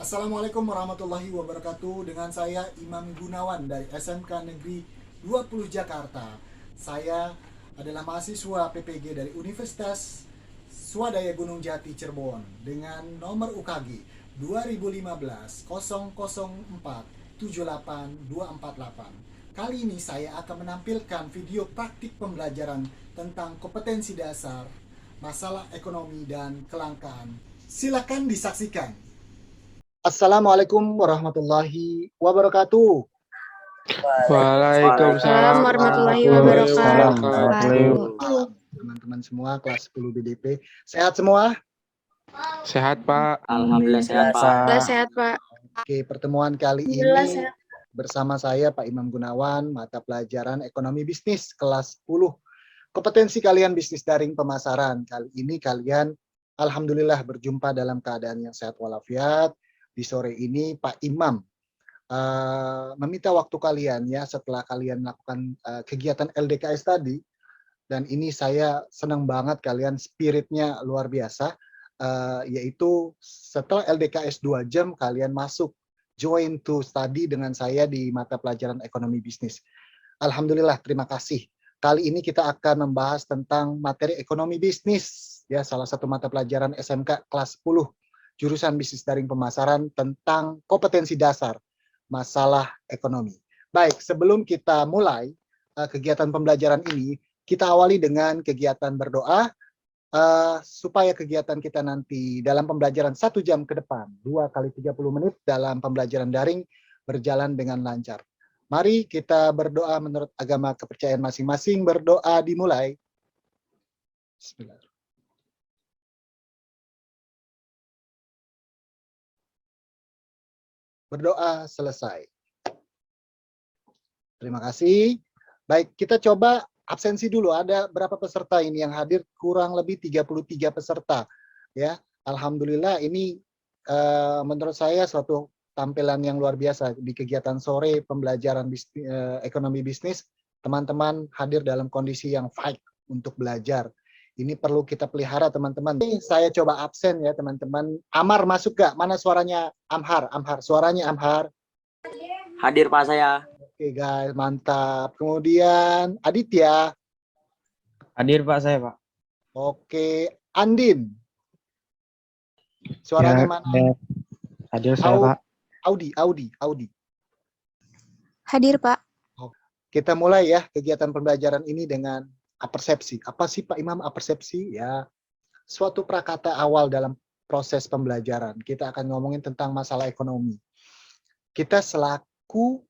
Assalamualaikum warahmatullahi wabarakatuh. Dengan saya Imam Gunawan dari SMK Negeri 20 Jakarta. Saya adalah mahasiswa PPG dari Universitas Swadaya Gunung Jati Cirebon dengan nomor UKG 2015 004 78248. Kali ini saya akan menampilkan video praktik pembelajaran tentang kompetensi dasar, masalah ekonomi dan kelangkaan. Silakan disaksikan. Assalamualaikum warahmatullahi wabarakatuh. Waalaikumsalam warahmatullahi wabarakatuh. Teman-teman semua kelas 10 BDP. Sehat semua? Sehat, Pak. Alhamdulillah sehat, Pak. Sehat, Pak. Oke, pertemuan kali ini bersama saya Pak Imam Gunawan, mata pelajaran Ekonomi Bisnis kelas 10. Kompetensi kalian bisnis daring pemasaran. Kali ini kalian alhamdulillah berjumpa dalam keadaan yang sehat walafiat. Di sore ini Pak Imam meminta waktu kalian ya setelah kalian melakukan kegiatan LDKS tadi, dan ini saya senang banget kalian spiritnya luar biasa, yaitu setelah LDKS 2 jam kalian masuk join to study dengan saya di mata pelajaran ekonomi bisnis. Alhamdulillah, terima kasih. Kali ini kita akan membahas tentang materi ekonomi bisnis ya, salah satu mata pelajaran SMK kelas 10 jurusan bisnis daring pemasaran tentang kompetensi dasar masalah ekonomi. Baik, sebelum kita mulai kegiatan pembelajaran ini, kita awali dengan kegiatan berdoa supaya kegiatan kita nanti dalam pembelajaran 1 jam ke depan, 2 kali 30 menit dalam pembelajaran daring berjalan dengan lancar. Mari kita berdoa menurut agama kepercayaan masing-masing. Berdoa dimulai. Bismillah. Berdoa selesai. Terima kasih. Baik, kita coba absensi dulu. Ada berapa peserta ini yang hadir? Kurang lebih 33 peserta. Ya, alhamdulillah ini menurut saya suatu tampilan yang luar biasa di kegiatan sore pembelajaran ekonomi bisnis. Teman-teman hadir dalam kondisi yang fight untuk belajar. Ini perlu kita pelihara, teman-teman. Saya coba absen ya, teman-teman. Amar masuk gak? Mana suaranya Amhar? Amhar, suaranya Amhar. Hadir, Pak, saya. Oke, guys, mantap. Kemudian Aditya. Hadir, Pak, saya, Pak. Oke, Andin. Suaranya Ya, mana? hadir saya, Pak. Audi. Hadir, Pak. Kita mulai ya kegiatan pembelajaran ini dengan apersepsi. Apa sih Pak Imam apersepsi? Ya, suatu prakata awal dalam proses pembelajaran. Kita akan ngomongin tentang masalah ekonomi. Kita selaku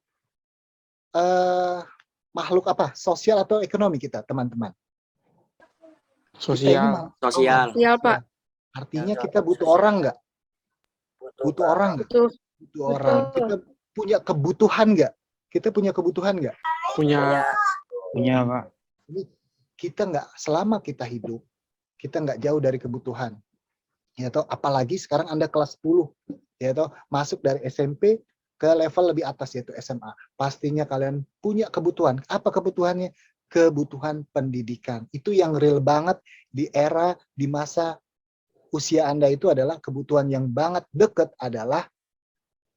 makhluk apa? Sosial atau ekonomi kita, teman-teman? Sosial. Sosial, Pak. Artinya kita butuh orang nggak? Butuh orang nggak? Butuh orang. Kita punya kebutuhan nggak? Kita punya kebutuhan nggak? Punya, Pak. Ini kita nggak, selama kita hidup, kita nggak jauh dari kebutuhan. Ya toh, apalagi sekarang Anda kelas 10, ya toh, masuk dari SMP ke level lebih atas yaitu SMA. Pastinya kalian punya kebutuhan. Apa kebutuhannya? Kebutuhan pendidikan. Itu yang real banget di era, di masa usia Anda itu adalah kebutuhan yang banget deket adalah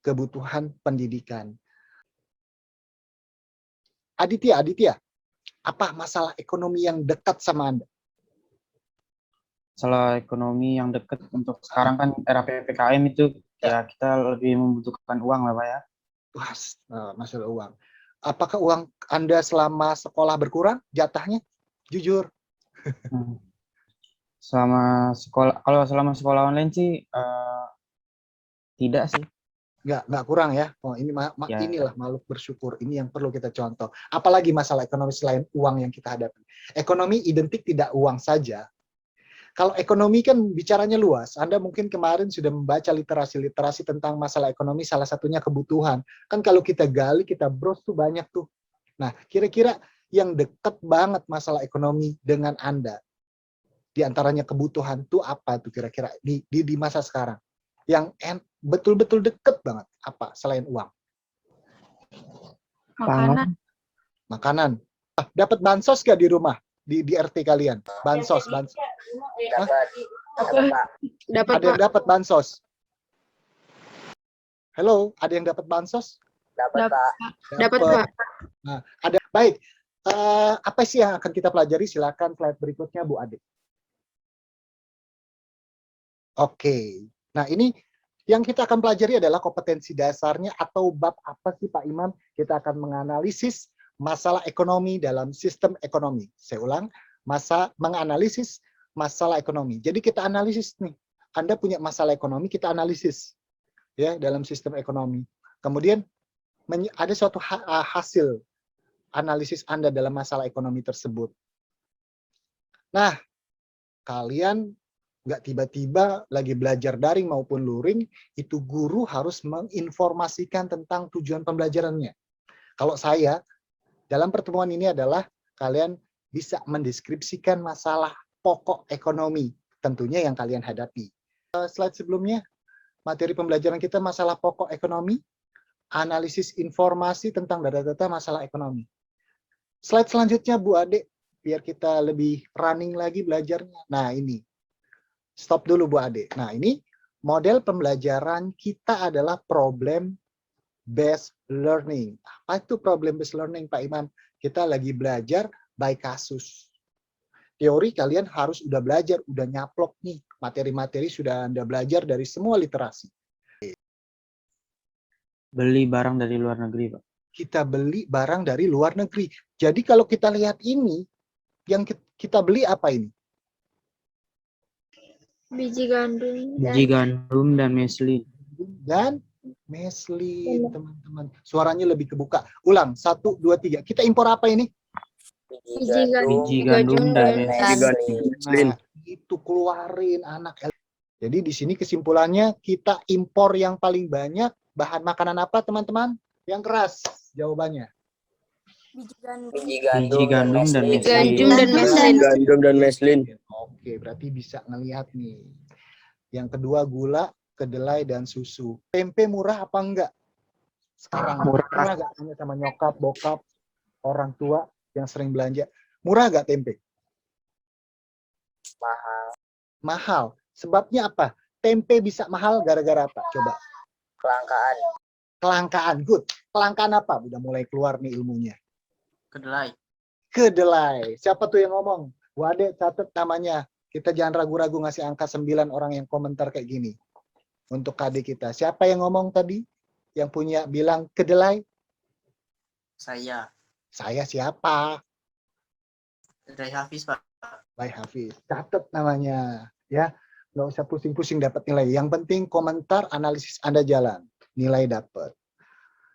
kebutuhan pendidikan. Aditya, apa masalah ekonomi yang dekat sama Anda? Masalah ekonomi yang dekat untuk sekarang kan era PPKM itu ya kita lebih membutuhkan uang lah, Pak ya. Wah, masalah uang. Apakah uang Anda selama sekolah berkurang jatahnya? Jujur. Selama sekolah online sih tidak sih. Nggak kurang ya. Oh, ini Ya. Inilah makhluk bersyukur. Ini yang perlu kita contoh. Apalagi masalah ekonomi selain uang yang kita hadapi. Ekonomi identik tidak uang saja. Kalau ekonomi kan bicaranya luas. Anda mungkin kemarin sudah membaca literasi tentang masalah ekonomi, salah satunya kebutuhan. Kan kalau kita gali, kita browse tuh banyak tuh. Nah, kira-kira yang dekat banget masalah ekonomi dengan Anda, di antaranya kebutuhan tuh apa tuh kira-kira di masa sekarang? Yang betul-betul deket banget, apa selain uang? Makanan. Dapat bansos gak di rumah? Di RT kalian? Bansos. Dapat, Ada yang dapat bansos? Halo, ada yang dapat bansos? Dapat, Pak. Nah, ada baik. Apa sih yang akan kita pelajari? Silakan slide berikutnya, Bu Ade. Oke. Nah, ini yang kita akan pelajari adalah kompetensi dasarnya atau bab apa sih Pak Imam? Kita akan menganalisis masalah ekonomi dalam sistem ekonomi. Saya ulang, menganalisis masalah ekonomi. Jadi kita analisis nih. Anda punya masalah ekonomi, kita analisis ya dalam sistem ekonomi. Kemudian ada suatu hasil analisis Anda dalam masalah ekonomi tersebut. Nah, kalian nggak tiba-tiba lagi belajar daring maupun luring, itu guru harus menginformasikan tentang tujuan pembelajarannya. Kalau saya, dalam pertemuan ini adalah kalian bisa mendeskripsikan masalah pokok ekonomi, tentunya yang kalian hadapi. Slide sebelumnya, materi pembelajaran kita masalah pokok ekonomi, analisis informasi tentang data-data masalah ekonomi. Slide selanjutnya Bu Ade, biar kita lebih running lagi belajarnya. Nah ini, stop dulu Bu Ade. Nah ini model pembelajaran kita adalah problem based learning. Apa itu problem based learning Pak Imam? Kita lagi belajar by kasus. Teori kalian harus udah belajar, udah nyaplok nih. Materi-materi sudah Anda belajar dari semua literasi. Beli barang dari luar negeri, Pak. Kita beli barang dari luar negeri. Jadi kalau kita lihat ini, yang kita beli apa ini? Biji gandum. Biji gandum dan meslin. Dan meslin, teman-teman. Suaranya lebih kebuka. Ulang, 1, 2, 3. Kita impor apa ini? Biji gandum dan Nah, meslin. itu keluarin anak. Jadi di sini kesimpulannya kita impor yang paling banyak bahan makanan apa, teman-teman? Yang keras jawabannya. Biji Biji gandum dan meslin. Oke, berarti bisa ngelihat nih. Yang kedua gula, kedelai, dan susu. Tempe murah apa enggak? Sekarang murah nggak? Tanya sama nyokap, bokap, orang tua yang sering belanja. Murah nggak tempe? Mahal. Sebabnya apa? Tempe bisa mahal gara-gara apa? Coba. Kelangkaan. Good. Kelangkaan apa? Udah mulai keluar nih ilmunya. Kedelai. Siapa tuh yang ngomong? Bu Ade, catat namanya. Kita jangan ragu-ragu ngasih angka 9 orang yang komentar kayak gini. Untuk KD kita. Siapa yang ngomong tadi? Yang punya bilang kedelai? Saya. Saya siapa? Dari Hafiz, Pak. Baik Hafiz. Catat namanya. Ya, nggak usah pusing-pusing dapat nilai. Yang penting komentar, analisis Anda jalan. Nilai dapat.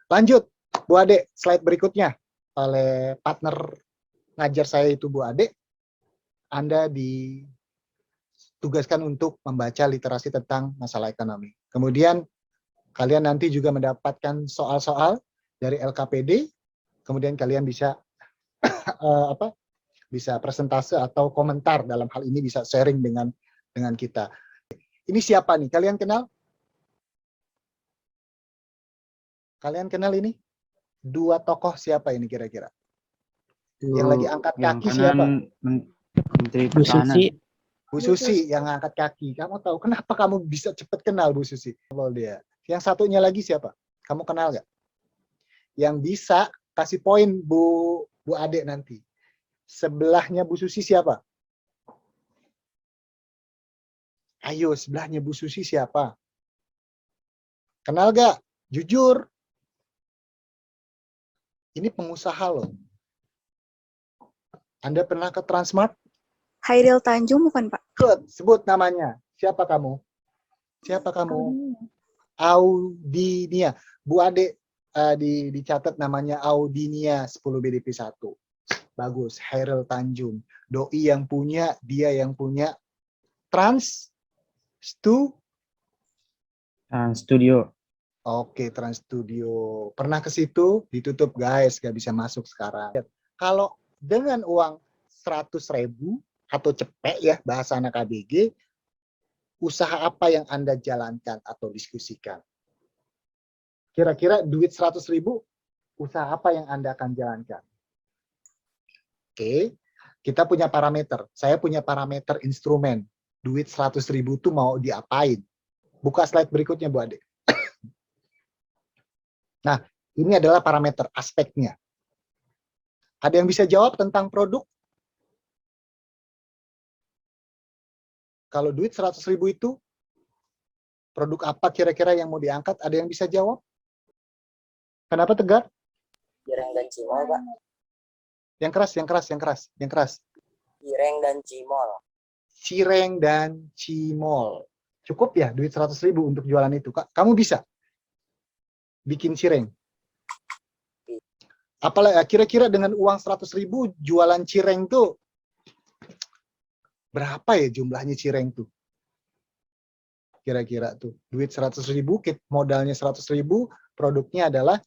Lanjut. Bu Ade, slide berikutnya. Oleh partner ngajar saya itu Bu Ade, Anda ditugaskan untuk membaca literasi tentang masalah ekonomi. Kemudian kalian nanti juga mendapatkan soal-soal dari LKPD, kemudian kalian bisa bisa presentase atau komentar dalam hal ini, bisa sharing dengan kita. Ini siapa nih? Kalian kenal? Kalian kenal ini? Dua tokoh siapa ini kira-kira? Yang lagi angkat kaki siapa? Menteri Pertahanan. Bu Susi yang angkat kaki. Kamu tahu kenapa kamu bisa cepat kenal Bu Susi? Dia. Yang satunya lagi siapa? Kamu kenal nggak? Yang bisa kasih poin Bu Ade nanti. Sebelahnya Bu Susi siapa? Ayo, sebelahnya Bu Susi siapa? Kenal nggak? Jujur. Ini pengusaha loh. Anda pernah ke Transmart? Hairil Tanjung bukan, Pak? Sebut namanya. Siapa kamu? Siapa kamu? Audinia. Bu Ade dicatat namanya Audinia 10 BDP 1. Bagus. Hairil Tanjung. Doi yang punya, dia yang punya Trans Studio. Oke, Trans Studio. Pernah ke situ? Ditutup guys, gak bisa masuk sekarang. Kalau dengan uang 100.000 atau cepek ya, bahasa anak ABG, usaha apa yang Anda jalankan atau diskusikan? Kira-kira duit 100.000, usaha apa yang Anda akan jalankan? Oke, kita punya parameter. Saya punya parameter instrumen. Duit 100.000 itu mau diapain? Buka slide berikutnya, Bu Ade. Nah, ini adalah parameter aspeknya. Ada yang bisa jawab tentang produk? Kalau duit 100.000 itu, produk apa kira-kira yang mau diangkat? Ada yang bisa jawab? Kenapa Tegar? Cireng dan cimol, Pak. Yang keras, yang keras, yang keras, yang keras. Cireng dan cimol. Cireng dan cimol. Cukup ya duit 100.000 untuk jualan itu, Kak? Kamu bisa bikin cireng? Apalagi kira-kira dengan uang 100.000 jualan cireng tuh berapa ya jumlahnya cireng tuh? Kira-kira tuh duit 100.000, modalnya 100.000, produknya adalah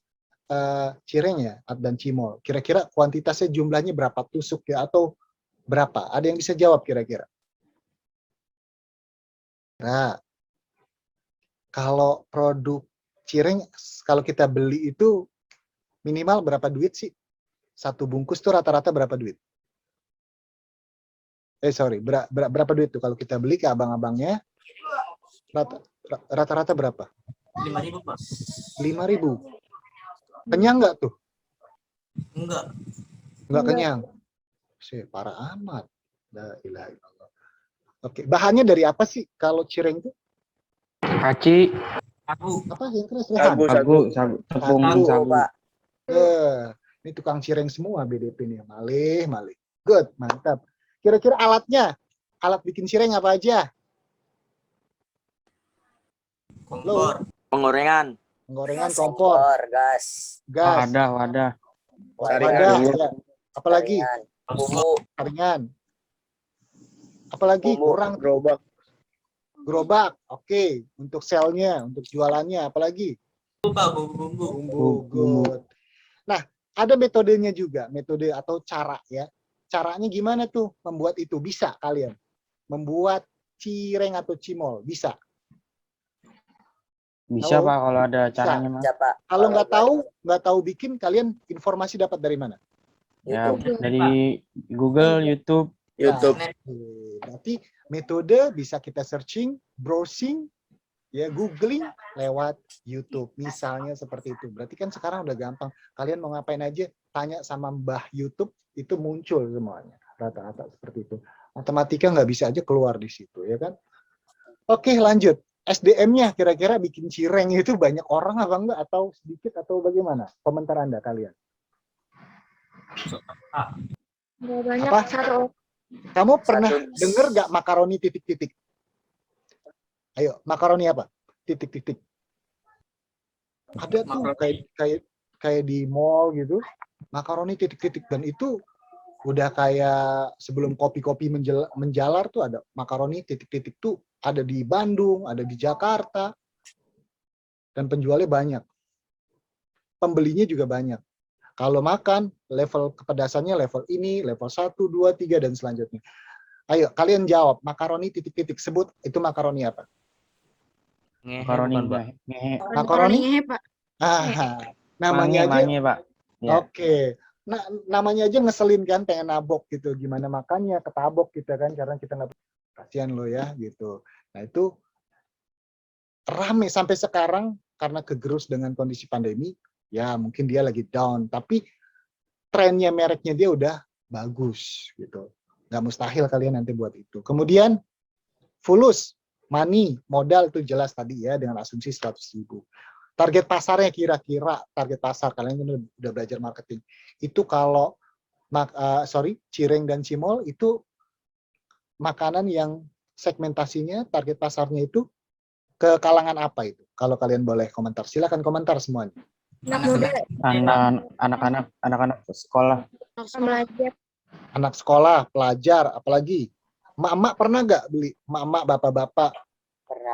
cireng ya dan cimol. Kira-kira kuantitasnya jumlahnya berapa tusuk ya atau berapa? Ada yang bisa jawab kira-kira? Nah, kalau produk cireng kalau kita beli itu minimal berapa duit sih? Satu bungkus tuh rata-rata berapa duit? Berapa duit tuh kalau kita beli ke abang-abangnya? Rata-rata berapa? 5.000, Pak. 5.000. Kenyang nggak tuh? Enggak. Nggak kenyang. Parah amat. La ilaha illallah. Oke, bahannya dari apa sih kalau cireng itu? Kaci, Aku. Apa yang keras? Rehan. sagu, tepung Sagu. sagu. Pak. Ini tukang cireng semua BDP nih. Malih. Good, mantap. Kira-kira alatnya? Alat bikin cireng apa aja? Kompor. Penggorengan. Penggorengan, kompor, Gas. gas, Wadah. wadah, ya. Apalagi? Saringan. Bumbu. Saringan. Apalagi? Bumbu. Kurang. Gerobak. Oke. Untuk selnya, untuk jualannya. Apalagi? Bumbu. Bumbu. Good. Nah, ada metodenya juga. Metode atau cara ya. Caranya gimana tuh membuat itu? Bisa kalian? Membuat cireng atau cimol? Bisa? Bisa Halo? Pak kalau ada caranya Mas. Bisa, Pak. Kalau nggak tahu bikin, kalian informasi dapat dari mana? Ya YouTube. dari Google, YouTube. Nah, berarti metode bisa kita searching, browsing, ya googling lewat YouTube. Misalnya seperti itu. Berarti kan sekarang udah gampang. Kalian mau ngapain aja, tanya sama Mbah YouTube, itu muncul semuanya. Rata-rata seperti itu. Matematika nggak bisa aja keluar di situ, ya kan? Oke, lanjut. SDM-nya kira-kira bikin cireng itu banyak orang apa enggak? Atau sedikit atau bagaimana? Komentar Anda kalian. Nggak banyak. Apa? Satu. Kamu pernah Satu. denger nggak makaroni titik-titik? Ayo, makaroni apa? Titik-titik. Ada tuh kayak di mall gitu, makaroni titik-titik, dan itu udah kayak sebelum kopi-kopi menjalar tuh ada makaroni titik-titik tuh ada di Bandung, ada di Jakarta, dan penjualnya banyak. Pembelinya juga banyak. Kalau makan, level kepedasannya level ini, level 1, 2, 3, dan selanjutnya. Ayo, kalian jawab, makaroni titik-titik, sebut itu makaroni apa? Makaroni ngehe. Makaroni? Ngehe, Pak. Namanya aja. Mange Pak. Ya. Oke. Nah, namanya aja ngeselin kan, pengen nabok gitu. Gimana makannya, ketabok kita kan, karena kita nggak kasihan lo ya, gitu. Nah, itu rame sampai sekarang, karena kegerus dengan kondisi pandemi, ya mungkin dia lagi down, tapi trennya mereknya dia udah bagus, gitu. Nggak mustahil kalian nanti buat itu. Kemudian, Fulus, money, modal itu jelas tadi ya, dengan asumsi 100.000. Target pasarnya kira-kira, target pasar, kalian udah belajar marketing. Itu kalau, cireng dan cimol itu makanan yang segmentasinya, target pasarnya itu ke kalangan apa itu? Kalau kalian boleh komentar, silakan komentar semuanya. Anak-anak sekolah. Belajar. Anak sekolah, pelajar, apalagi emak-emak pernah nggak beli? Emak-emak, bapak-bapak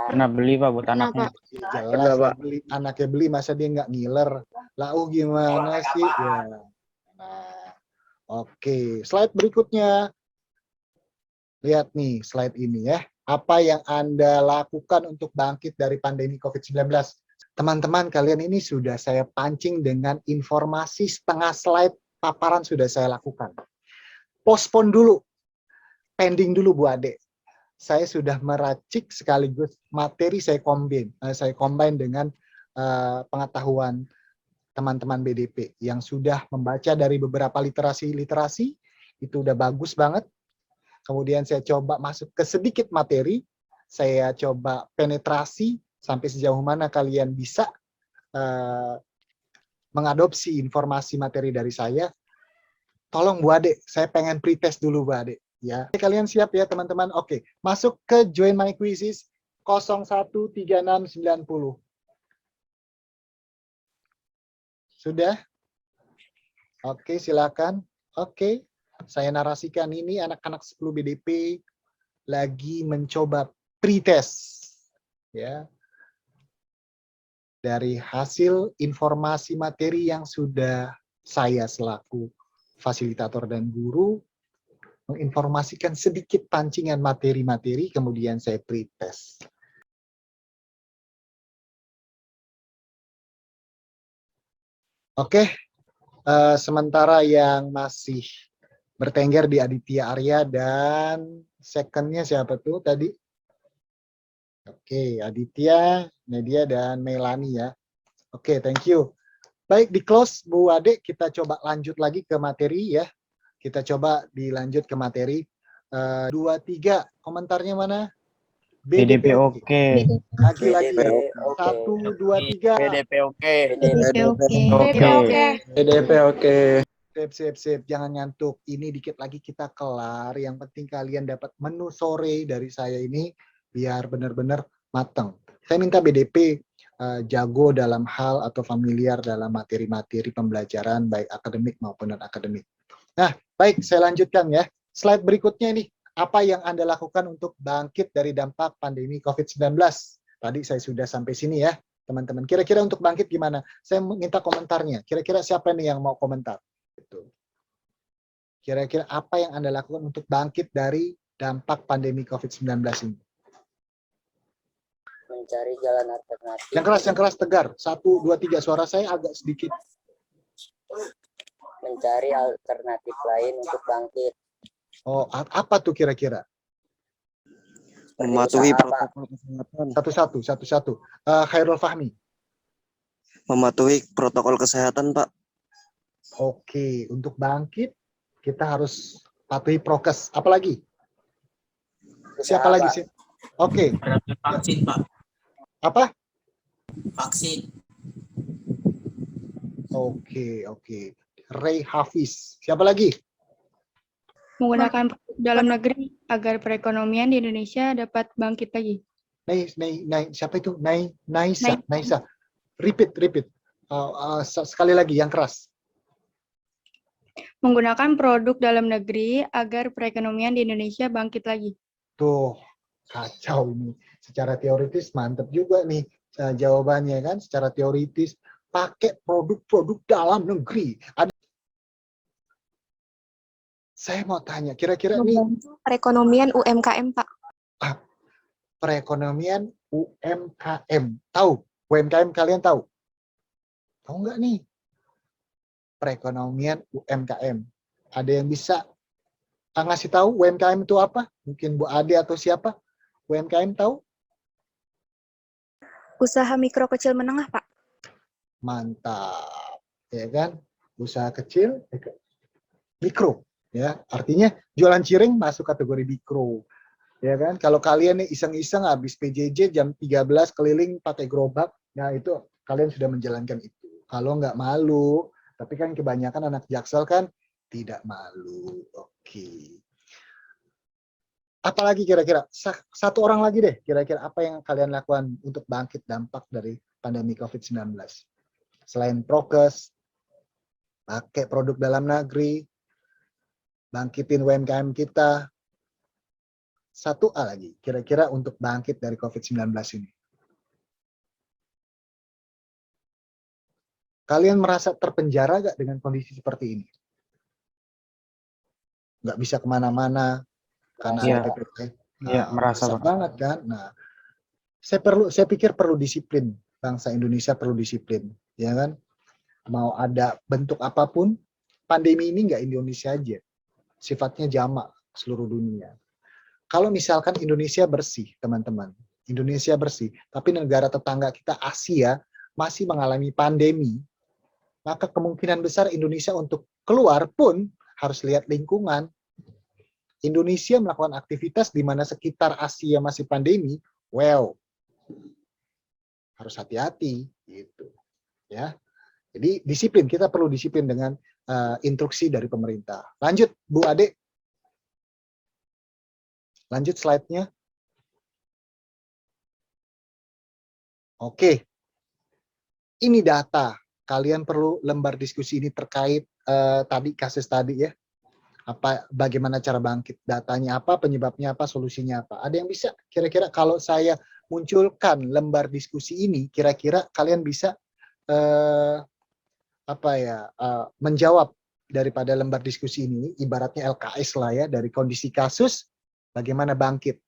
Pernah beli Pak buat Pernah, anaknya. Pak. jelas lah beli, anaknya beli, masa dia nggak ngiler? Gimana sih? Ya. Nah, oke, slide berikutnya. Lihat nih slide ini ya. Apa yang Anda lakukan untuk bangkit dari pandemi COVID-19? Teman-teman, kalian ini sudah saya pancing dengan informasi setengah slide paparan sudah saya lakukan. Postpone dulu, pending dulu Bu Ade. Saya sudah meracik sekaligus materi saya combine dengan pengetahuan teman-teman BDP yang sudah membaca dari beberapa literasi-literasi, itu udah bagus banget. Kemudian saya coba masuk ke sedikit materi, saya coba penetrasi sampai sejauh mana kalian bisa mengadopsi informasi materi dari saya. Tolong Bu Ade, saya pengen pretest dulu Bu Ade. Ya. Kalian siap ya teman-teman? Oke, masuk ke Join My Quizzes 013690. Sudah? Oke, silakan. Oke, saya narasikan ini anak-anak 10 BDP lagi mencoba pretest. Ya. Dari hasil informasi materi yang sudah saya selaku fasilitator dan guru menginformasikan sedikit pancingan materi-materi, kemudian saya pretest. Oke, sementara yang masih bertengger di Aditya Arya dan second-nya siapa tuh tadi? Oke, Aditya, Media, dan Melani ya. Oke, thank you. Baik, di close Bu Ade, kita coba lanjut lagi ke materi ya. Kita coba dilanjut ke materi. 2, 3, komentarnya mana? BDP oke. Lagi-lagi. BDP 1, 2, 3. BDP oke. BDP oke. Oke. BDP oke. Sip. Jangan ngantuk. Ini dikit lagi kita kelar. Yang penting kalian dapat menu sore dari saya ini biar benar-benar matang. Saya minta BDP jago dalam hal atau familiar dalam materi-materi pembelajaran baik akademik maupun non-akademik. Nah, baik, saya lanjutkan ya. Slide berikutnya nih, apa yang Anda lakukan untuk bangkit dari dampak pandemi COVID-19? Tadi saya sudah sampai sini ya, teman-teman. Kira-kira untuk bangkit gimana? Saya minta komentarnya. Kira-kira siapa nih yang mau komentar? Kira-kira apa yang Anda lakukan untuk bangkit dari dampak pandemi COVID-19 ini? Mencari jalan alternatif. Yang keras, tegar. 1, 2, 3. Suara saya agak sedikit. Mencari alternatif lain untuk bangkit. Oh, apa tuh kira-kira? Mematuhi Berusaha, Pak. protokol kesehatan. Satu-satu. Khairul Fahmi. Mematuhi protokol kesehatan, Pak. Oke, untuk bangkit kita harus patuhi prokes. Apalagi? Siapa Usaha, lagi Pak. sih? Oke. Vaksin, Pak. Apa? Vaksin. Oke. Ray Hafiz. Siapa lagi? Menggunakan produk dalam negeri agar perekonomian di Indonesia dapat bangkit lagi. Siapa itu? Naisa. Repeat. Sekali lagi yang keras. Menggunakan produk dalam negeri agar perekonomian di Indonesia bangkit lagi. Tuh, kacau ini. Secara teoritis mantep juga nih jawabannya kan. Secara teoritis pakai produk-produk dalam negeri. Saya mau tanya, kira-kira nih Membantu perekonomian UMKM, Pak. perekonomian UMKM. Tahu? UMKM kalian tahu? Tahu nggak nih? Perekonomian UMKM. Ada yang bisa ngasih tahu UMKM itu apa? Mungkin Bu Ade atau siapa? UMKM tahu? Usaha mikro kecil menengah, Pak. Mantap. Ya kan? Usaha kecil, mikro. Ya, artinya jualan cireng masuk kategori mikro. Ya kan? Kalau kalian nih iseng-iseng habis PJJ jam 13 keliling pakai gerobak, nah itu kalian sudah menjalankan itu. Kalau nggak malu, tapi kan kebanyakan anak Jaksel kan tidak malu. Oke. Apalagi kira-kira? Satu orang lagi deh, kira-kira apa yang kalian lakukan untuk bangkit dampak dari pandemi COVID-19? Selain prokes, pakai produk dalam negeri, bangkitin UMKM kita. 1A lagi, kira-kira untuk bangkit dari COVID-19 ini. Kalian merasa terpenjara gak dengan kondisi seperti ini? Nggak bisa kemana-mana karena Iya. ada PPKM. Iya, merasa, Pak. banget kan. Nah, saya pikir perlu disiplin. Bangsa Indonesia perlu disiplin, ya kan? Mau ada bentuk apapun, pandemi ini nggak Indonesia aja. Sifatnya jamak seluruh dunia. Kalau misalkan Indonesia bersih, teman-teman, Indonesia bersih, tapi negara tetangga kita Asia masih mengalami pandemi, maka kemungkinan besar Indonesia untuk keluar pun harus lihat lingkungan. Indonesia melakukan aktivitas di mana sekitar Asia masih pandemi, well, harus hati-hati gitu, ya. Jadi disiplin, kita perlu disiplin dengan instruksi dari pemerintah. Lanjut, Bu Ade. Lanjut slide-nya. Oke. Ini data. Kalian perlu lembar diskusi ini terkait tadi kasus tadi ya. Bagaimana cara bangkit, datanya apa, penyebabnya apa, solusinya apa. Ada yang bisa kira-kira kalau saya munculkan lembar diskusi ini, kira-kira kalian bisa menjawab daripada lembar diskusi ini, ibaratnya LKS lah ya, dari kondisi kasus, bagaimana bangkit.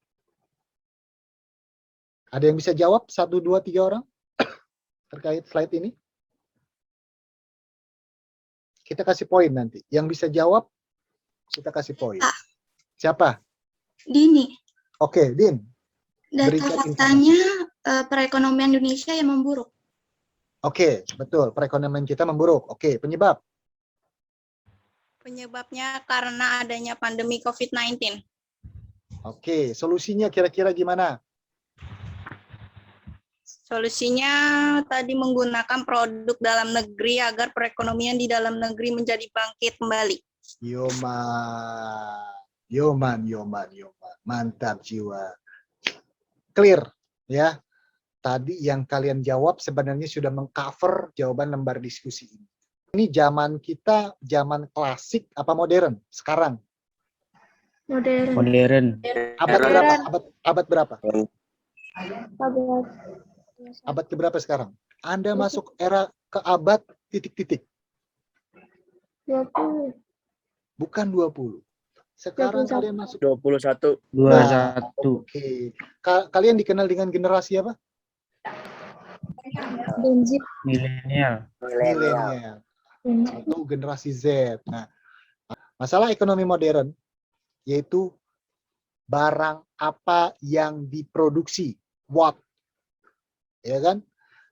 Ada yang bisa jawab? 1, 2, 3 orang terkait slide ini? Kita kasih poin nanti. Yang bisa jawab, kita kasih poin. Siapa? Dini, Oke, Din. data Berikan faktanya perekonomian Indonesia yang memburuk. Oke, betul. Perekonomian kita memburuk. Oke, penyebab? Penyebabnya karena adanya pandemi COVID-19. Oke, solusinya kira-kira gimana? Solusinya tadi menggunakan produk dalam negeri agar perekonomian di dalam negeri menjadi bangkit kembali. Yoman. Mantap jiwa. Clear, ya. Tadi yang kalian jawab sebenarnya sudah mengcover jawaban lembar diskusi ini. Ini zaman kita, zaman klasik apa modern? Sekarang. Modern. Abad berapa? Abad berapa? Abad Abad keberapa sekarang? Anda masuk era ke abad titik-titik. 20. Bukan 20. Sekarang 21. kalian masuk 21. 21. Oke. Kalian dikenal dengan generasi apa? Gen Z. Milenial. Milenial atau generasi Z. Nah, masalah ekonomi modern yaitu barang apa yang diproduksi, what, ya kan?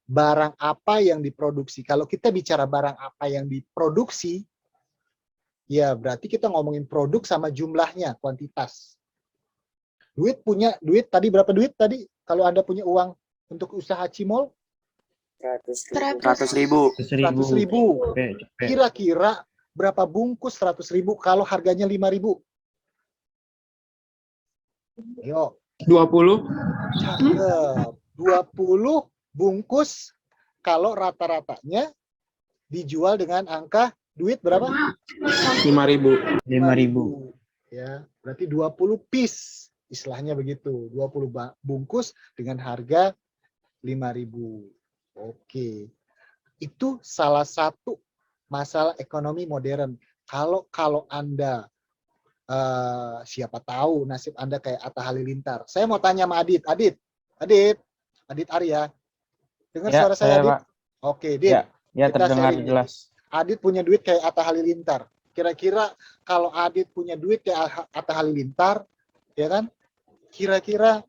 Barang apa yang diproduksi. Kalau kita bicara barang apa yang diproduksi, ya berarti kita ngomongin produk sama jumlahnya, kuantitas. Duit tadi berapa duit tadi? Kalau Anda punya uang untuk usaha cimol? 100.000. 100.000. Cepet. Kira-kira berapa bungkus 100.000 kalau harganya 5.000? Yo. 20. Cakep. 20 bungkus kalau rata-ratanya dijual dengan angka duit berapa? 5.000. 5.000. Ya, berarti 20 piece. Istilahnya begitu. 20 bungkus dengan harga 5.000. Oke. Itu salah satu masalah ekonomi modern. Kalau Anda siapa tahu nasib Anda kayak Atta Halilintar. Saya mau tanya sama Adit Arya. Dengar Ya, suara saya, Adit? Pak. Oke, Dit. Ya, Kita terdengar sharing. jelas. Adit punya duit kayak Atta Halilintar. Kira-kira kalau Adit punya duit kayak Atta Halilintar, ya kan? Kira-kira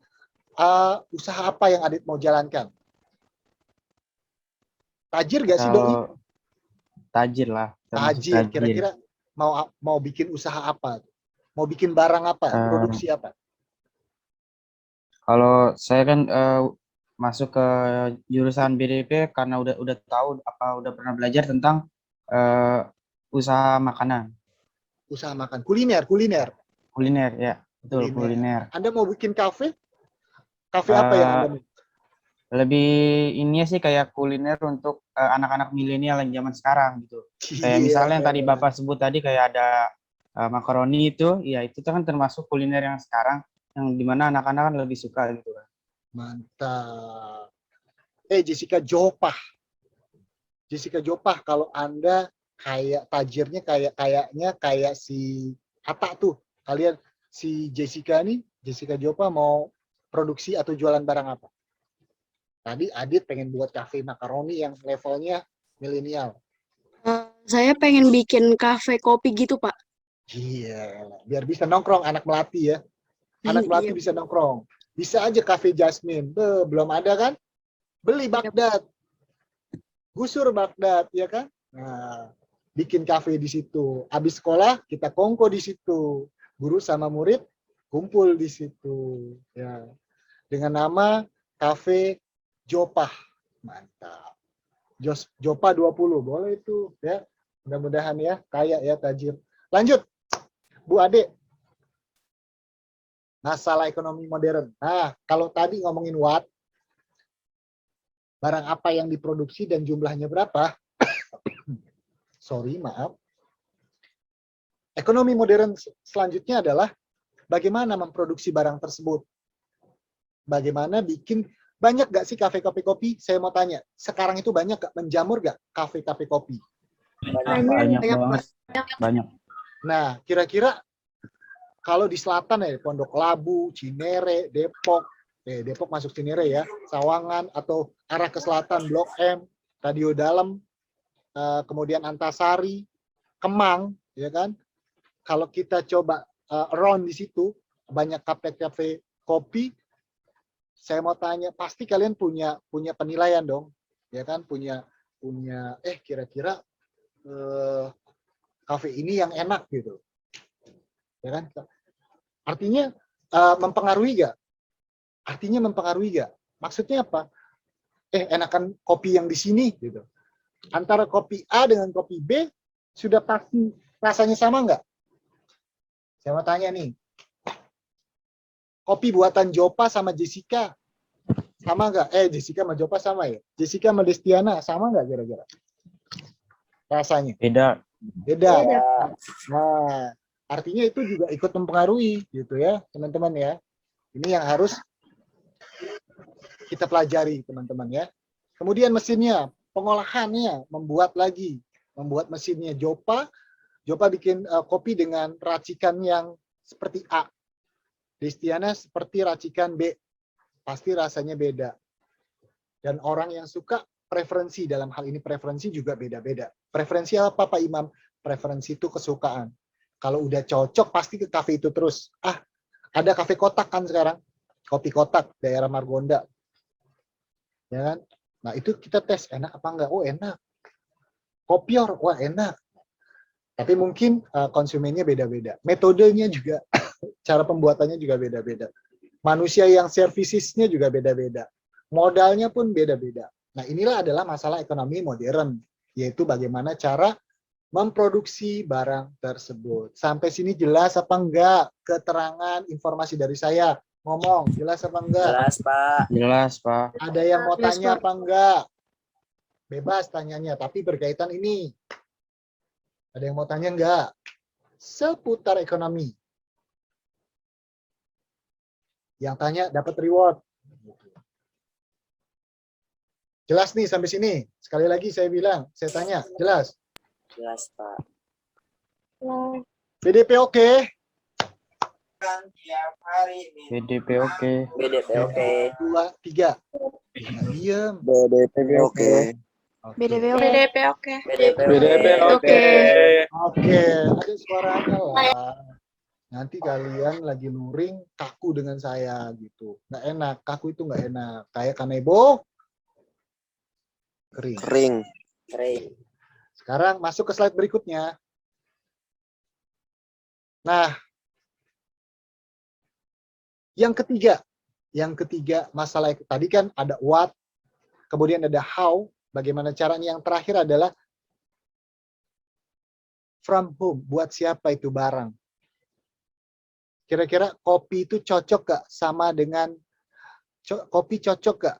usaha apa yang Adit mau jalankan? Tajir gak sih, Doi? Kalau tajir lah. termasuk Tajir. Kira-kira mau bikin usaha apa? Mau bikin barang apa? Produksi apa? Kalau saya kan masuk ke jurusan BDP karena udah tahu udah pernah belajar tentang usaha makanan. Usaha makan. Kuliner. Kuliner, ya. Betul, kuliner. Anda mau bikin kafe? Kafe apa yang Anda mau? Lebih ini sih kayak kuliner untuk anak-anak milenial yang zaman sekarang gitu. Kayak misalnya yang tadi Bapak sebut tadi kayak ada makaroni itu, ya itu kan termasuk kuliner yang sekarang yang dimana anak-anak kan lebih suka gitu kan. Mantap. Jessica Jopah, kalau Anda kayak tajirnya kayaknya kayak si Atta tuh. Kalian si Jessica Jopah mau produksi atau jualan barang apa? Tadi Adit pengen buat kafe makaroni yang levelnya milenial. Saya pengen bikin kafe kopi gitu, Pak. Iya, biar bisa nongkrong anak melati ya. Anak melati bisa nongkrong. Bisa aja kafe Jasmine. Belum ada kan? Beli Baghdad. Gusur Baghdad, ya kan? Nah, bikin kafe di situ. Habis sekolah kita kongko di situ. Guru sama murid kumpul di situ. Ya. Dengan nama Cafe Jopah. Mantap. Jopa 20, boleh itu ya. Mudah-mudahan ya, kaya ya, tajir. Lanjut, Bu Ade. Masalah ekonomi modern. Nah, kalau tadi ngomongin what, barang apa yang diproduksi dan jumlahnya berapa? Sorry, maaf. Ekonomi modern selanjutnya adalah bagaimana memproduksi barang tersebut. Bagaimana bikin, banyak gak sih kafe kopi-kopi? Saya mau tanya, sekarang itu banyak gak, menjamur gak kafe-kafe kopi? Banyak banget. Banyak. Nah, kira-kira kalau di selatan ya, Pondok Labu, Cinere, Depok, Depok masuk Cinere ya, Sawangan, atau arah ke selatan, Blok M, Radio Dalam, kemudian Antasari, Kemang, ya kan? Kalau kita coba around di situ, banyak kafe-kafe kopi, saya mau tanya, pasti kalian punya penilaian dong, ya kan? Punya kira-kira kafe ini yang enak gitu, ya kan? Artinya mempengaruhi gak? Artinya mempengaruhi gak? Maksudnya apa? Enakan kopi yang di sini gitu. Antara kopi A dengan kopi B sudah pasti rasanya sama nggak? Saya mau tanya nih. Kopi buatan Jopa sama Jessica sama nggak? Jessica sama Jopa sama ya? Jessica sama Destiana sama nggak kira-kira? Rasanya? Beda. Beda. Nah, artinya itu juga ikut mempengaruhi gitu ya, teman-teman ya. Ini yang harus kita pelajari, teman-teman ya. Kemudian mesinnya, pengolahannya, membuat mesinnya Jopa bikin kopi dengan racikan yang seperti A. Destiana seperti racikan B. Pasti rasanya beda. Dan orang yang suka preferensi, dalam hal ini preferensi juga beda-beda. Preferensi apa Pak Imam? Preferensi itu kesukaan. Kalau udah cocok pasti ke kafe itu terus. Ada kafe kotak kan sekarang. Kopi kotak, daerah Margonda. Ya kan? Nah, itu kita tes enak apa enggak? Oh, enak. Kopior, wah enak. Tapi mungkin konsumennya beda-beda. Metodenya juga, cara pembuatannya juga beda-beda. Manusia yang servicesnya juga beda-beda. Modalnya pun beda-beda. Nah, inilah adalah masalah ekonomi modern, yaitu bagaimana cara memproduksi barang tersebut. Sampai sini jelas apa enggak? Keterangan informasi dari saya. Ngomong, jelas apa enggak? Jelas, Pak. Jelas, Pak. Ada yang mau tanya apa enggak? Bebas tanyanya, tapi berkaitan ini. Ada yang mau tanya enggak? Seputar ekonomi. Yang tanya dapat reward. Jelas nih sampai sini. Sekali lagi saya bilang, saya tanya, jelas? Jelas, Pak. BDP oke? BDP oke. BDP oke. 2, 3. Diam. BDP oke. BDW BDP oke. BDP BDP oke. Oke, ada suaranya lah. Nanti kalian lagi luring kaku dengan saya gitu. Nggak enak, kaku itu nggak enak. Kayak kanebo, kering. Kering. Kering. Sekarang masuk ke slide berikutnya. Nah, yang ketiga masalah tadi kan ada what, kemudian ada how, bagaimana caranya. Yang terakhir adalah from whom, buat siapa itu barang. Kira-kira kopi itu cocok gak sama dengan, kopi cocok gak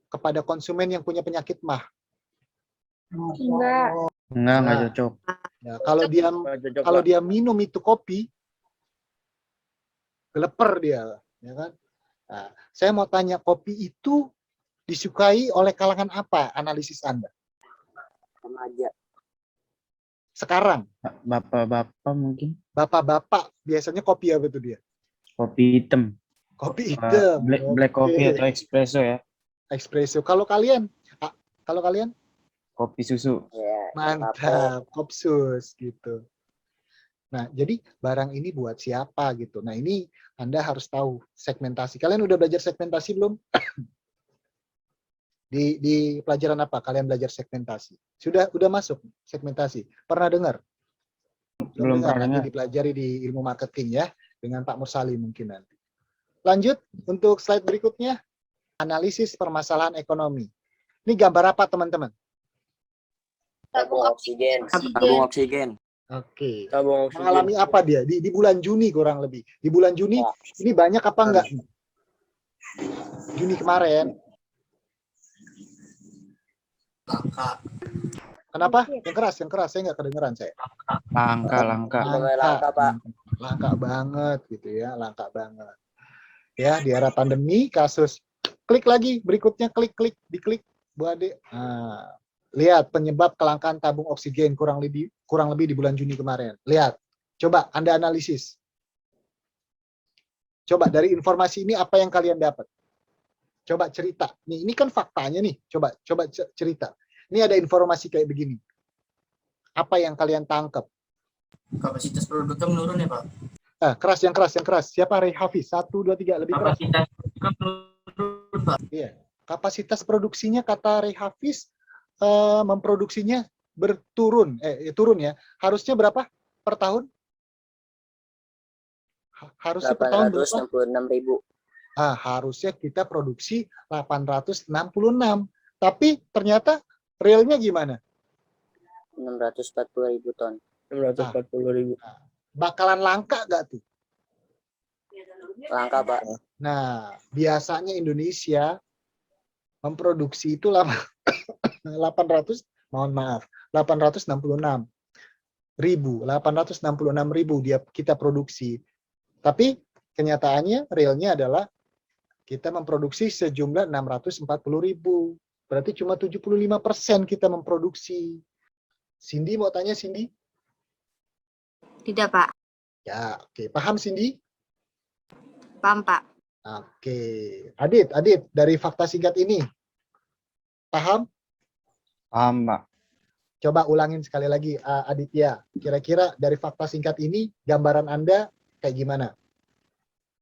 kepada konsumen yang punya penyakit mah? Enggak. Enggak cocok. Ya, kalau dia minum itu kopi, geleper dia, ya kan? Nah, saya mau tanya, kopi itu disukai oleh kalangan apa? Analisis Anda Remaja. sekarang. Bapak-bapak mungkin. Bapak-bapak biasanya kopi apa tuh dia? Kopi hitam. Kopi hitam. Black Oke. coffee atau espresso ya. Espresso. Kalau kalian? Kopi susu. Ya, Mantap, kopsus gitu. Nah, jadi barang ini buat siapa gitu. Nah, ini Anda harus tahu segmentasi. Kalian udah belajar segmentasi belum? Di pelajaran apa kalian belajar segmentasi? Udah masuk segmentasi? Pernah dengar? Belum dengar, pernah nanti dengar. dipelajari di ilmu marketing ya, dengan Pak Mursali mungkin nanti. Lanjut untuk slide berikutnya, analisis permasalahan ekonomi. Ini gambar apa teman-teman? Tabung oksigen. Tabung oksigen. Oke. Tabung oksigen. Mengalami apa dia? Di bulan Juni kurang lebih. Di bulan Juni ini banyak apa enggak? Juni kemarin. Langka. Kenapa? Yang keras. Saya nggak kedengeran saya. Langka. Langka, Pak. Langka banget gitu ya, langka banget. Ya, di era pandemi kasus. Klik lagi berikutnya, diklik Bu Ade. Nah, lihat penyebab kelangkaan tabung oksigen kurang lebih di bulan Juni kemarin. Lihat. Coba Anda analisis. Coba dari informasi ini apa yang kalian dapat? Coba cerita. Nih, ini kan faktanya nih. Coba cerita. Ini ada informasi kayak begini. Apa yang kalian tangkap? Kapasitas produknya menurun ya, Pak? Yang keras. Siapa Ray Hafiz? 1, 2, 3, lebih keras. Kapasitas produknya menurun, Pak. Iya. Kapasitas produksinya kata Ray Hafiz memproduksinya turun ya. Harusnya berapa per tahun? Harusnya per tahun berapa? 866.000. Harusnya kita produksi 866. Tapi ternyata realnya gimana? 640.000 ton. 640.000. Bakalan langka nggak tuh? Langka, Pak. Nah, biasanya Indonesia memproduksi itu 866.000 kita produksi. Tapi kenyataannya realnya adalah kita memproduksi sejumlah 640.000. Berarti cuma 75% kita memproduksi. Cindy mau tanya, Cindy? Tidak, Pak. Ya, oke. Paham, Cindy? Paham, Pak. Oke. Adit, dari fakta singkat ini, paham? Paham, Pak. Coba ulangin sekali lagi, Aditya. Kira-kira dari fakta singkat ini, gambaran Anda kayak gimana?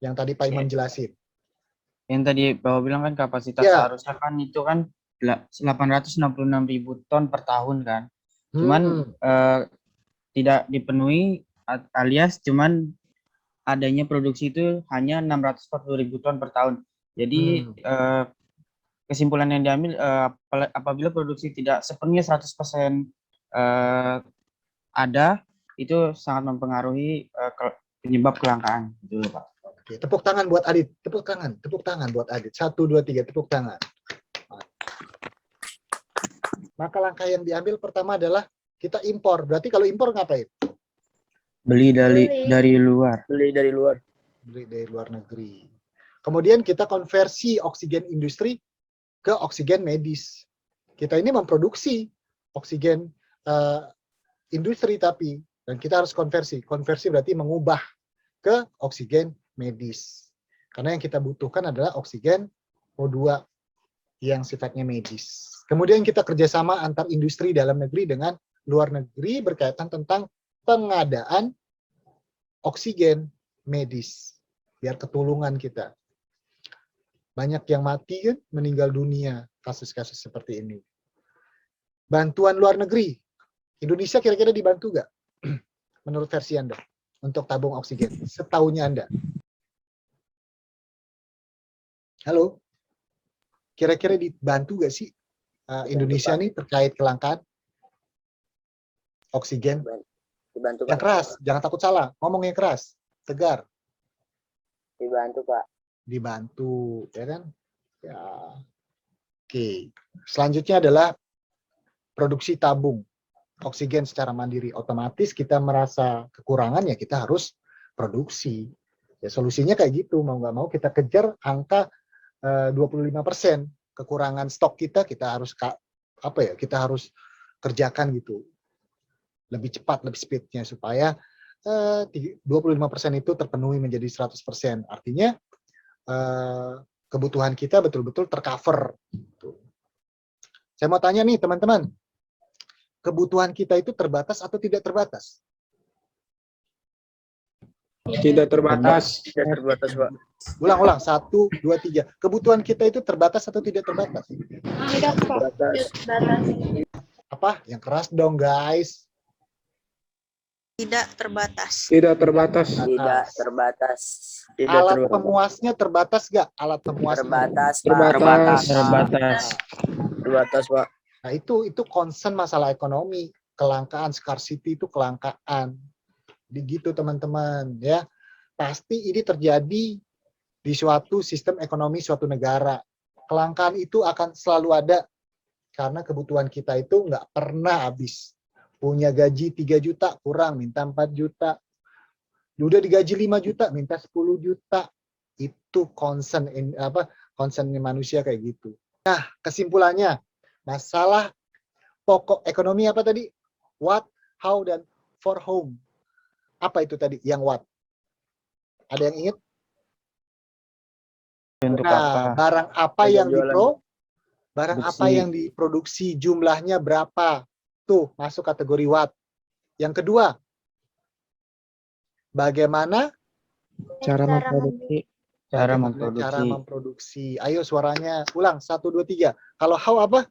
Yang tadi Pak Imam jelasin. Yang tadi Bapak bilang kan kapasitas Ya. harusnya kan itu kan 866.000 ton per tahun kan. Cuman tidak dipenuhi alias cuman adanya produksi itu hanya 640.000 ton per tahun. Jadi kesimpulan yang diambil apabila produksi tidak sepenuhnya 100% ada, itu sangat mempengaruhi penyebab kelangkaan gitu loh, Pak. Oke, tepuk tangan buat Adit. Tepuk tangan buat Adit. 1, 2, 3, tepuk tangan. Maka langkah yang diambil pertama adalah kita impor. Berarti kalau impor ngapain? Beli dari luar. Beli dari luar. Beli dari luar negeri. Kemudian kita konversi oksigen industri ke oksigen medis. Kita ini memproduksi oksigen industri dan kita harus konversi. Konversi berarti mengubah ke oksigen medis. Karena yang kita butuhkan adalah oksigen O2 yang sifatnya medis. Kemudian kita kerjasama antar industri dalam negeri dengan luar negeri berkaitan tentang pengadaan oksigen medis. Biar ketulungan kita. Banyak yang mati kan, meninggal dunia kasus-kasus seperti ini. Bantuan luar negeri. Indonesia kira-kira dibantu nggak? Menurut versi Anda untuk tabung oksigen setahunnya Anda. Halo? Kira-kira dibantu nggak sih Indonesia nih terkait kelangkaan oksigen? Dibantu, Yang Pak. keras, jangan takut salah. Ngomong yang keras, tegar. Dibantu, Pak. Dibantu, ya kan? Ya. Oke. Selanjutnya adalah produksi tabung oksigen secara mandiri. Otomatis kita merasa kekurangan ya kita harus produksi. Ya solusinya kayak gitu, mau nggak mau kita kejar angka 25% kekurangan stok kita harus kita harus kerjakan gitu. Lebih cepat, lebih speednya supaya 25% itu terpenuhi menjadi 100%. Artinya kebutuhan kita betul-betul tercover. Saya mau tanya nih teman-teman, kebutuhan kita itu terbatas atau tidak terbatas? Tidak terbatas. Tidak terbatas, Pak. Ulang, 1, 2, 3. Kebutuhan kita itu terbatas atau tidak terbatas? Tidak, Pak. Terbatas. Apa? Yang keras dong, guys. Tidak terbatas. Tidak terbatas. Tidak terbatas. Tidak Alat terbatas. pemuasnya terbatas gak? Alat pemuasnya. Terbatas, Pak. Terbatas. Terbatas. Terbatas, Pak. Nah, itu concern masalah ekonomi. Kelangkaan, scarcity itu kelangkaan. Begitu, teman-teman. Ya, pasti ini terjadi di suatu sistem ekonomi suatu negara. Kelangkaan itu akan selalu ada. Karena kebutuhan kita itu nggak pernah habis. Punya gaji 3 juta, kurang, minta 4 juta. Udah digaji 5 juta, minta 10 juta. Itu concernnya manusia kayak gitu. Nah, kesimpulannya, masalah pokok ekonomi apa tadi? What, how, dan for whom. Apa itu tadi yang what? Ada yang ingat? Untuk Nah, apa? barang apa yang barang Produksi. apa yang diproduksi, jumlahnya berapa? Tuh, masuk kategori what. Yang kedua, bagaimana Cara memproduksi. Cara cara memproduksi. memproduksi. Ayo suaranya ulang, 1, 2, 3. Kalau how apa?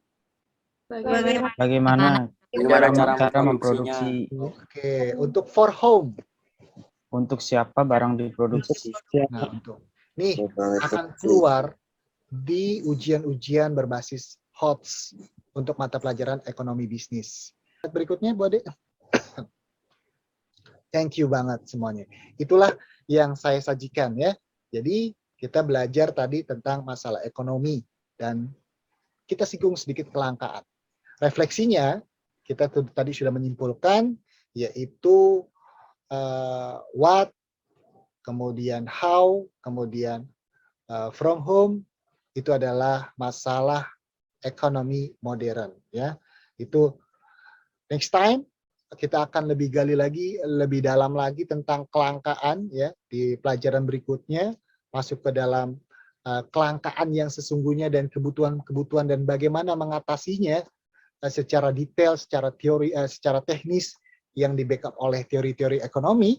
Bagaimana Gimana cara memproduksi? Oke, untuk for home. Untuk siapa barang diproduksi? Nah, nih akan keluar di ujian-ujian berbasis HOTS untuk mata pelajaran ekonomi bisnis. Berikutnya, Bu Ade. Thank you banget semuanya. Itulah yang saya sajikan ya. Jadi kita belajar tadi tentang masalah ekonomi dan kita singgung sedikit kelangkaan. Refleksinya kita tadi sudah menyimpulkan yaitu what, kemudian how, kemudian from whom, itu adalah masalah ekonomi modern ya. Itu next time kita akan lebih gali lagi, lebih dalam lagi tentang kelangkaan ya di pelajaran berikutnya, masuk ke dalam kelangkaan yang sesungguhnya dan kebutuhan dan bagaimana mengatasinya secara detail, secara teori, secara teknis yang di backup oleh teori-teori ekonomi.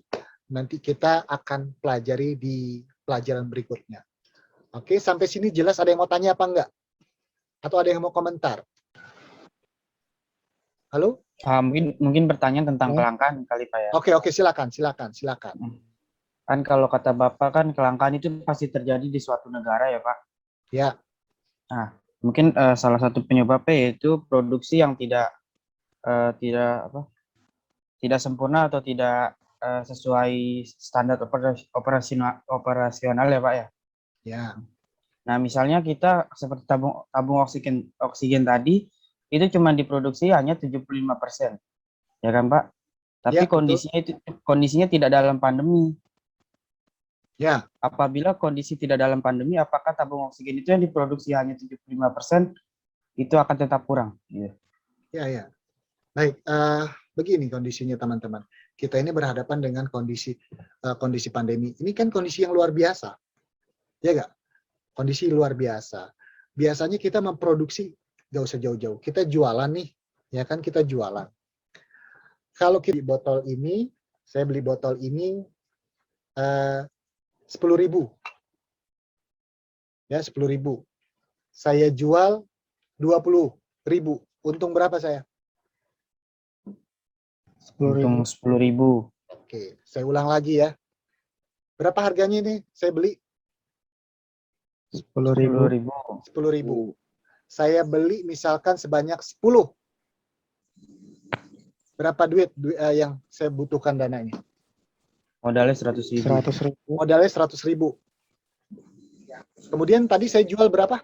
Nanti kita akan pelajari di pelajaran berikutnya. Oke, sampai sini jelas. Ada yang mau tanya apa enggak? Atau ada yang mau komentar? Halo? Mungkin pertanyaan tentang kelangkaan kali Pak ya. Oke, silakan. Kan kalau kata Bapak kan kelangkaan itu pasti terjadi di suatu negara ya Pak. Ya. Nah, mungkin salah satu penyebabnya yaitu produksi yang tidak sempurna atau tidak sesuai standar operasional ya Pak ya. Ya. Nah, misalnya kita seperti tabung oksigen tadi itu cuma diproduksi hanya 75%. Ya kan, Pak? Tapi Ya, kondisinya tidak dalam pandemi. Ya. Apabila kondisi tidak dalam pandemi, apakah tabung oksigen itu yang diproduksi hanya 75% itu akan tetap kurang? Ya. Baik, begini kondisinya teman-teman. Kita ini berhadapan dengan kondisi pandemi. Ini kan kondisi yang luar biasa. Ya nggak? Kondisi luar biasa. Biasanya kita memproduksi, nggak usah jauh-jauh. Kita jualan nih, ya kan kita jualan. Kalau kita beli botol ini, saya beli botol ini 10.000. Ya, 10.000. Saya jual 20.000. Untung berapa saya? Untung 10.000. Oke, saya ulang lagi ya. Berapa harganya nih? Saya beli 10.000. 10.000. Saya beli misalkan sebanyak 10. Berapa duit yang saya butuhkan dananya? Modalnya 100.000. Modalnya 100.000. Kemudian tadi saya jual berapa?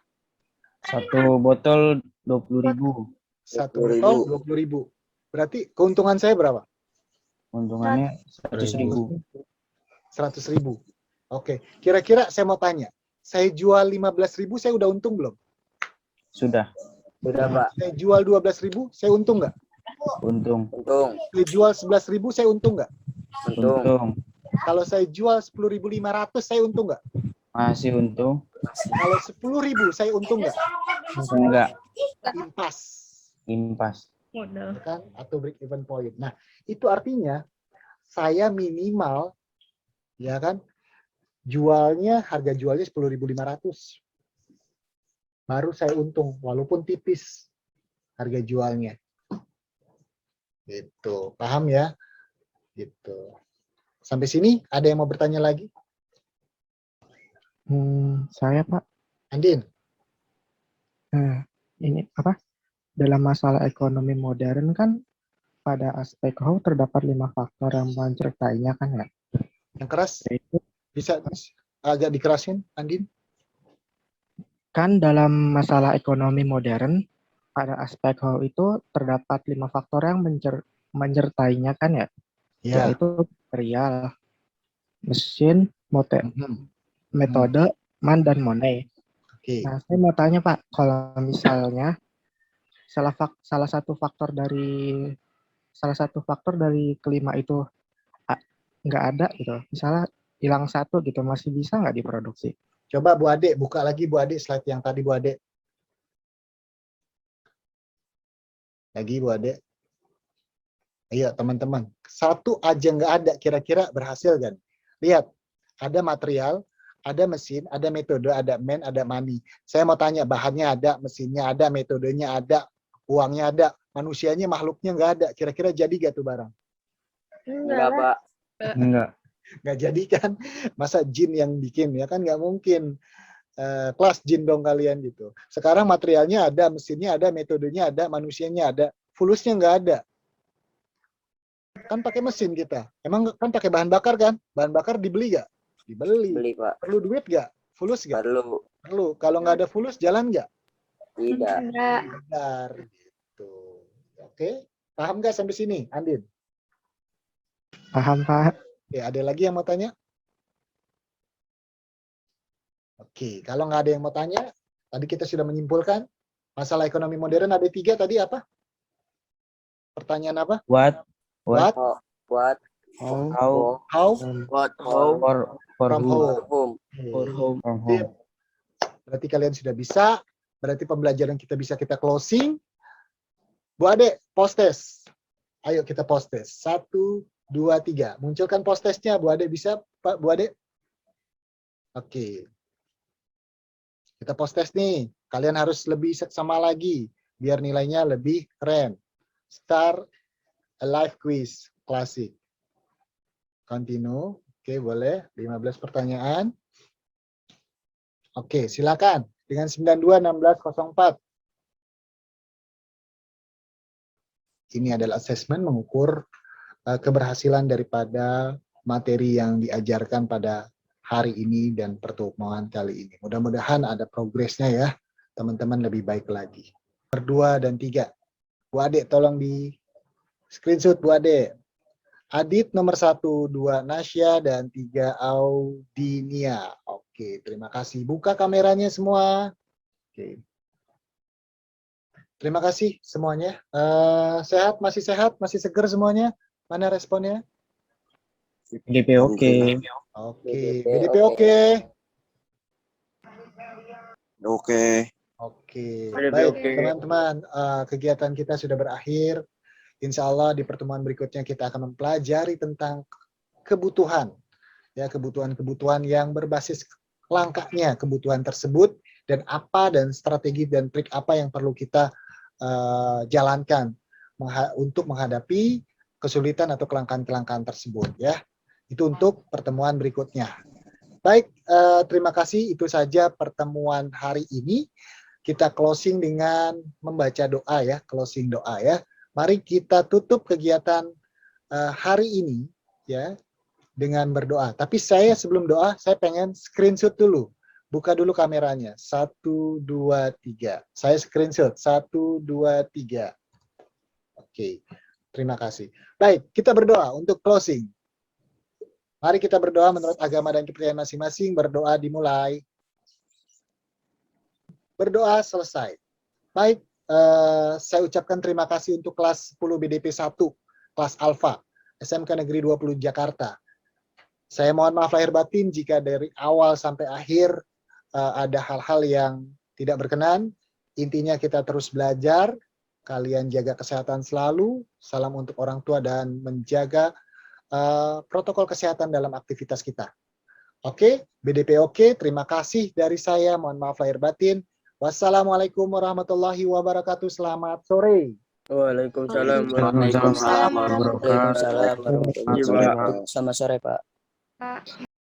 Satu botol 20.000. Satu botol 20.000. Berarti keuntungan saya berapa? Untungannya 100.000. 100.000. Oke, kira-kira saya mau tanya. Saya jual 15.000, saya udah untung belum? Sudah. Sudah, Pak. Saya jual 12.000, saya untung nggak? Untung. Saya jual 11.000, saya untung nggak? Untung. Kalau saya jual 10.500, saya untung nggak? Masih untung. Kalau 10.000, saya untung nggak? Enggak. Impas. Modal. Kan? Atau break even point. Nah, itu artinya saya minimal Ya kan? Harga jualnya 10.500. Baru saya untung, walaupun tipis harga jualnya. Gitu, paham ya? Gitu. Sampai sini ada yang mau bertanya lagi? Saya Pak, Andin? ini apa? Dalam masalah ekonomi modern kan pada aspek how terdapat 5 faktor yang menyertainya kan ya. Yang keras? Yaitu Bisa agak dikerasin, Andin? kan dalam masalah ekonomi modern pada aspek how itu terdapat 5 faktor yang menyertainya kan ya. Ya. Yaitu material, mesin, Mhm. metode, man dan money. Oke. Nah, saya mau tanya Pak, kalau misalnya salah satu faktor dari kelima itu nggak ada gitu, misalnya hilang satu gitu, masih bisa nggak diproduksi? Coba Bu Ade, buka lagi Bu Ade slide yang tadi Bu Ade. Lagi Bu Ade. Iya teman-teman, satu aja nggak ada, kira-kira berhasil kan? Lihat, ada material, ada mesin, ada metode, ada man, ada money. Saya mau tanya, bahannya ada, mesinnya ada, metodenya ada, uangnya ada, manusianya, makhluknya nggak ada. Kira-kira jadi gak tuh barang? Enggak, Pak. Enggak. Nggak jadi kan? Masa jin yang bikin, ya kan nggak mungkin. Kelas jin dong kalian gitu. Sekarang materialnya ada, mesinnya ada, metodenya ada, manusianya ada, fulusnya nggak ada. Kan pakai mesin kita. Emang kan pakai bahan bakar kan? Bahan bakar dibeli nggak? Dibeli. Beli, Pak. Perlu duit nggak? Fulus nggak? Perlu. Perlu. Kalau nggak ada fulus, jalan nggak? Tidak. Enggak. Benar. Gitu. Oke. Paham nggak sampai sini, Andin? Paham Pak? Oke, ada lagi yang mau tanya? Oke, kalau nggak ada yang mau tanya, tadi kita sudah menyimpulkan masalah ekonomi modern ada 3 tadi apa? Pertanyaan apa? What? What? What? How? How? What? How? For From who? home. Home. For home. From Sip. home. Berarti kalian sudah bisa. Berarti pembelajaran kita bisa kita closing. Bu Ade, post test. Ayo kita post test. 1, 2, 3. Munculkan post testnya. Bu Ade bisa, Pak? Bu Ade? Oke. Kita post test nih. Kalian harus lebih seksama lagi. Biar nilainya lebih keren. Start a live quiz. Klasik. Continue. Oke, boleh. 15 pertanyaan. Oke, silakan. Dengan 921604. Ini adalah assessment mengukur keberhasilan daripada materi yang diajarkan pada hari ini dan pertemuan kali ini. Mudah-mudahan ada progresnya ya, teman-teman lebih baik lagi. Nomor 2 dan 3. Bu Ade, tolong di screenshot Bu Ade. Adit nomor 1, 2 Nasya, dan 3 Audinia. Oke, terima kasih. Buka kameranya semua. Oke. Terima kasih semuanya. Sehat? Masih seger semuanya? Mana responnya? BDP oke. Oke, BDP BDP oke. Oke. Oke, BDP baik oke. teman-teman. Kegiatan kita sudah berakhir. Insya Allah di pertemuan berikutnya kita akan mempelajari tentang kebutuhan. Ya, kebutuhan-kebutuhan yang berbasis langkahnya kebutuhan tersebut dan apa dan strategi dan trik apa yang perlu kita jalankan untuk menghadapi kesulitan atau kelangkaan-kelangkaan tersebut ya. Itu untuk pertemuan berikutnya. Baik, terima kasih. Itu saja pertemuan hari ini. Kita closing dengan membaca doa ya, closing doa ya. Mari kita tutup kegiatan hari ini ya dengan berdoa. Tapi saya sebelum doa, saya pengen screenshot dulu. Buka dulu kameranya. 1, 2, 3. Saya screenshot. 1, 2, 3. Oke. Terima kasih. Baik, kita berdoa untuk closing. Mari kita berdoa menurut agama dan kepercayaan masing-masing. Berdoa dimulai. Berdoa selesai. Baik, saya ucapkan terima kasih untuk kelas 10 BDP 1, kelas Alfa, SMK Negeri 20 Jakarta. Saya mohon maaf lahir batin jika dari awal sampai akhir ada hal-hal yang tidak berkenan. Intinya kita terus belajar, kalian jaga kesehatan selalu, salam untuk orang tua dan menjaga protokol kesehatan dalam aktivitas kita. Oke, BDP oke. Terima kasih dari saya. Mohon maaf lahir batin. Wassalamualaikum warahmatullahi wabarakatuh. Selamat sore. Waalaikumsalam Waalaikumsalam warahmatullahi wabarakatuh. warahmatullahi wabarakatuh. Iya, Pak. Selamat sore, Pak. Pak.